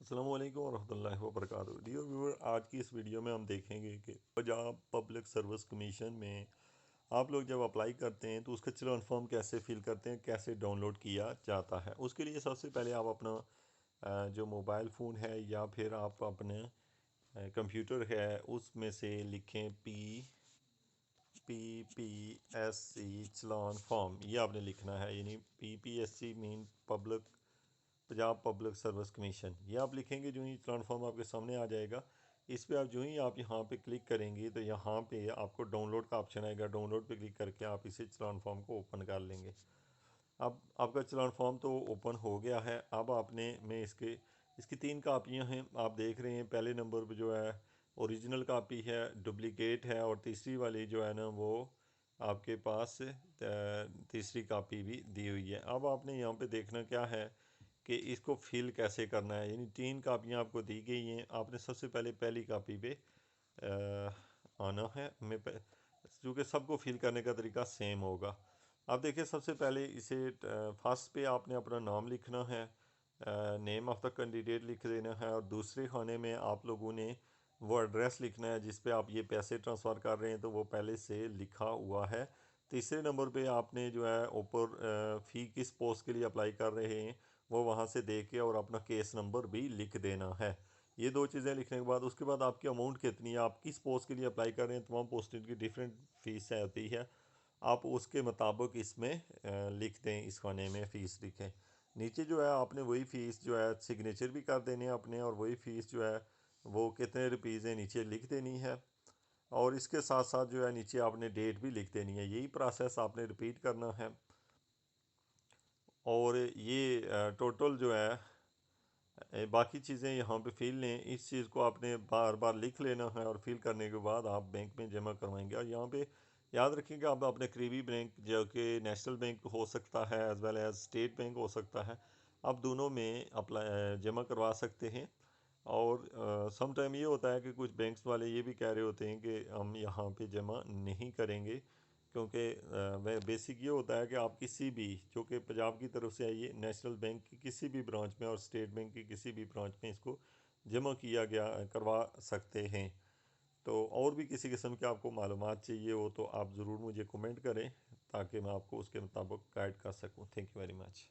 अस्सलामु अलैकुम वरहमतुल्लाहि वबरकातुहू। डियर व्यूअर, आज की इस वीडियो में हम देखेंगे कि पंजाब पब्लिक सर्विस कमीशन में आप लोग जब अप्लाई करते हैं तो उसका चिल्ड्रन फॉर्म कैसे फिल करते हैं, कैसे डाउनलोड किया जाता है। उसके लिए सबसे पहले आप अपना जो मोबाइल फ़ोन है या फिर आप अपने कंप्यूटर है उसमें से लिखें PPSC चलान फॉर्म। ये आपने लिखना है, यानी PPSC mean Punjab public service commission. ये आप लिखेंगे, जो ही चलान फॉर्म आपके सामने आ जाएगा। इस पर आप जो ही आप यहाँ पे क्लिक करेंगे तो यहाँ पे आपको डाउनलोड का ऑप्शन आएगा। डाउनलोड पे क्लिक करके आप इसे चलान फॉर्म को ओपन कर लेंगे। अब आपका चलान फॉर्म तो ओपन हो गया है। अब आपने में इसकी 3 कापियाँ हैं, आप देख रहे हैं। पहले नंबर पर जो है ओरिजिनल कापी है, डुप्लीकेट है, और तीसरी वाली जो है ना वो आपके पास तीसरी कापी भी दी हुई है। अब आपने यहाँ पे देखना क्या है कि इसको फिल कैसे करना है। यानी 3 कापियाँ आपको दी गई हैं, आपने सबसे पहले पहली कापी पे आना है। चूँकि सबको फिल करने का तरीका सेम होगा। अब देखिए, सबसे पहले इसे फर्स्ट पे आपने अपना नाम लिखना है, नेम ऑफ़ द कैंडिडेट लिख देना है, और दूसरे खाने में आप लोगों ने वो एड्रेस लिखना है जिस पे आप ये पैसे ट्रांसफ़र कर रहे हैं, तो वो पहले से लिखा हुआ है। तीसरे नंबर पे आपने जो है ऊपर फ़ी किस पोस्ट के लिए अप्लाई कर रहे हैं वो वहाँ से दे के और अपना केस नंबर भी लिख देना है। ये 2 चीज़ें लिखने के बाद उसके बाद आपकी अमाउंट कितनी है, आप किस पोस्ट के लिए अप्लाई कर रहे हैं, तमाम पोस्टें की डिफरेंट फ़ीस होती है। आप उसके मुताबिक इसमें लिख दें, इस खाने में फ़ीस लिखें। नीचे जो है आपने वही फ़ीस जो है सिग्नेचर भी कर देने हैं अपने, और वही फ़ीस जो है वो कितने रुपीज़ है नीचे लिख देनी है। और इसके साथ साथ जो है नीचे आपने डेट भी लिख देनी है। यही प्रोसेस आपने रिपीट करना है। और ये टोटल जो है बाकी चीज़ें यहाँ पे फिल लें। इस चीज़ को आपने बार बार लिख लेना है, और फिल करने के बाद आप बैंक में जमा करवाएंगे। और यहाँ पे याद रखें कि आप अपने करीबी बैंक, जो कि नेशनल बैंक हो सकता है as well as state bank हो सकता है, आप दोनों में अप्लाई जमा करवा सकते हैं। और सम टाइम ये होता है कि कुछ बैंक्स वाले ये भी कह रहे होते हैं कि हम यहाँ पे जमा नहीं करेंगे, क्योंकि वह बेसिक ये होता है कि आप किसी भी, जो कि पंजाब की तरफ से आइए, नेशनल बैंक की किसी भी ब्रांच में और स्टेट बैंक की किसी भी ब्रांच में इसको जमा किया गया करवा सकते हैं। तो और भी किसी किस्म की आपको मालूमात चाहिए हो तो आप ज़रूर मुझे कमेंट करें, ताकि मैं आपको उसके मुताबिक गाइड कर सकूँ। Thank you very much.